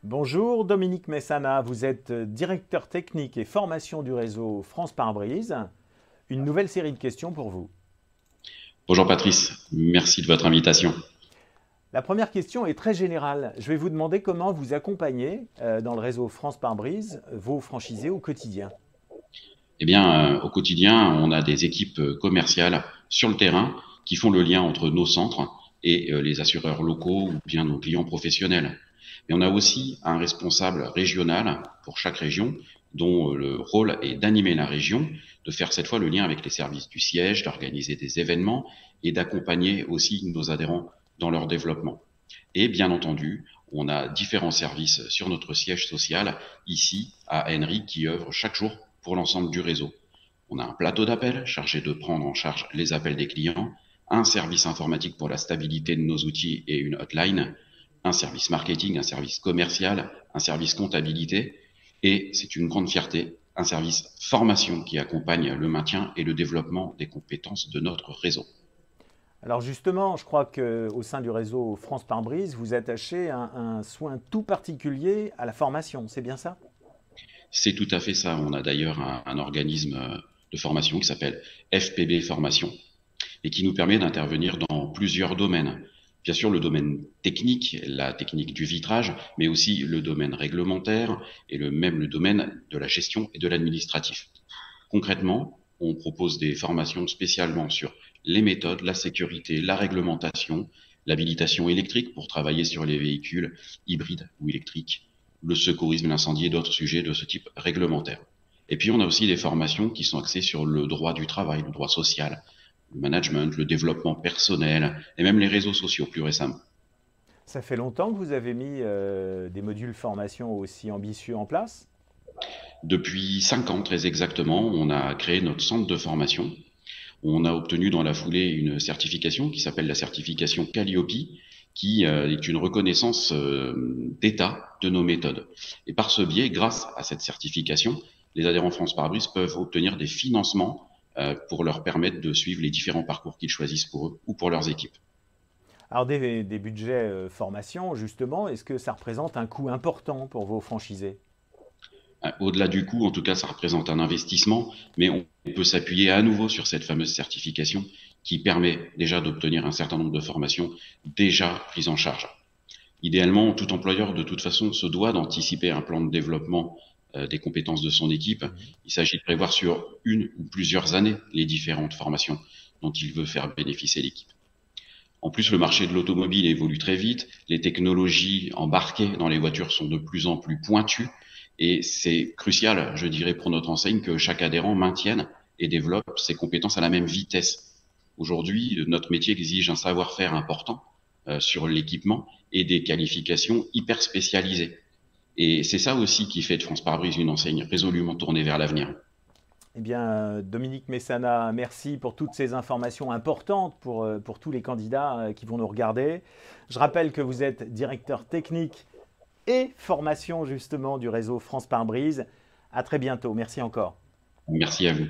Bonjour Dominique Messana, vous êtes directeur technique et formation du réseau France Pare-Brise. Une nouvelle série de questions pour vous. Bonjour Patrice, merci de votre invitation. La première question est très générale. Je vais vous demander comment vous accompagnez dans le réseau France Pare-Brise vos franchisés au quotidien. Eh bien, au quotidien, on a des équipes commerciales sur le terrain qui font le lien entre nos centres et les assureurs locaux ou bien nos clients professionnels. Et on a aussi un responsable régional pour chaque région dont le rôle est d'animer la région, de faire cette fois le lien avec les services du siège, d'organiser des événements et d'accompagner aussi nos adhérents dans leur développement. Et bien entendu, on a différents services sur notre siège social ici à Henry qui œuvrent chaque jour pour l'ensemble du réseau. On a un plateau d'appel chargé de prendre en charge les appels des clients, un service informatique pour la stabilité de nos outils et une hotline, un service marketing, un service commercial, un service comptabilité et, c'est une grande fierté, un service formation qui accompagne le maintien et le développement des compétences de notre réseau. Alors justement, je crois qu'au sein du réseau France Pare-Brise, vous attachez un soin tout particulier à la formation, c'est bien ça? C'est tout à fait ça. On a d'ailleurs un organisme de formation qui s'appelle FPB Formation et qui nous permet d'intervenir dans plusieurs domaines. Bien sûr, le domaine technique, la technique du vitrage, mais aussi le domaine réglementaire et le domaine de la gestion et de l'administratif. Concrètement, on propose des formations spécialement sur les méthodes, la sécurité, la réglementation, l'habilitation électrique pour travailler sur les véhicules hybrides ou électriques, le secourisme, l'incendie et d'autres sujets de ce type réglementaire. Et puis, on a aussi des formations qui sont axées sur le droit du travail, le droit social, le management, le développement personnel et même les réseaux sociaux plus récemment. Ça fait longtemps que vous avez mis des modules formation aussi ambitieux en place? Depuis 5 ans, très exactement, on a créé notre centre de formation. On a obtenu dans la foulée une certification qui s'appelle la certification Calliope, qui est une reconnaissance d'état de nos méthodes. Et par ce biais, grâce à cette certification, les adhérents France Pare-Brise peuvent obtenir des financements pour leur permettre de suivre les différents parcours qu'ils choisissent pour eux ou pour leurs équipes. Alors des budgets formation, justement, est-ce que ça représente un coût important pour vos franchisés? Au-delà du coût, en tout cas, ça représente un investissement, mais on peut s'appuyer à nouveau sur cette fameuse certification qui permet déjà d'obtenir un certain nombre de formations déjà prises en charge. Idéalement, tout employeur, de toute façon, se doit d'anticiper un plan de développement des compétences de son équipe. Il s'agit de prévoir sur une ou plusieurs années les différentes formations dont il veut faire bénéficier l'équipe. En plus, le marché de l'automobile évolue très vite, les technologies embarquées dans les voitures sont de plus en plus pointues et c'est crucial, je dirais, pour notre enseigne que chaque adhérent maintienne et développe ses compétences à la même vitesse. Aujourd'hui, notre métier exige un savoir-faire important sur l'équipement et des qualifications hyper spécialisées. Et c'est ça aussi qui fait de France Pare-Brise une enseigne résolument tournée vers l'avenir. Eh bien, Dominique Messana, merci pour toutes ces informations importantes pour tous les candidats qui vont nous regarder. Je rappelle que vous êtes directeur technique et formation justement du réseau France Pare-Brise. À très bientôt. Merci encore. Merci à vous.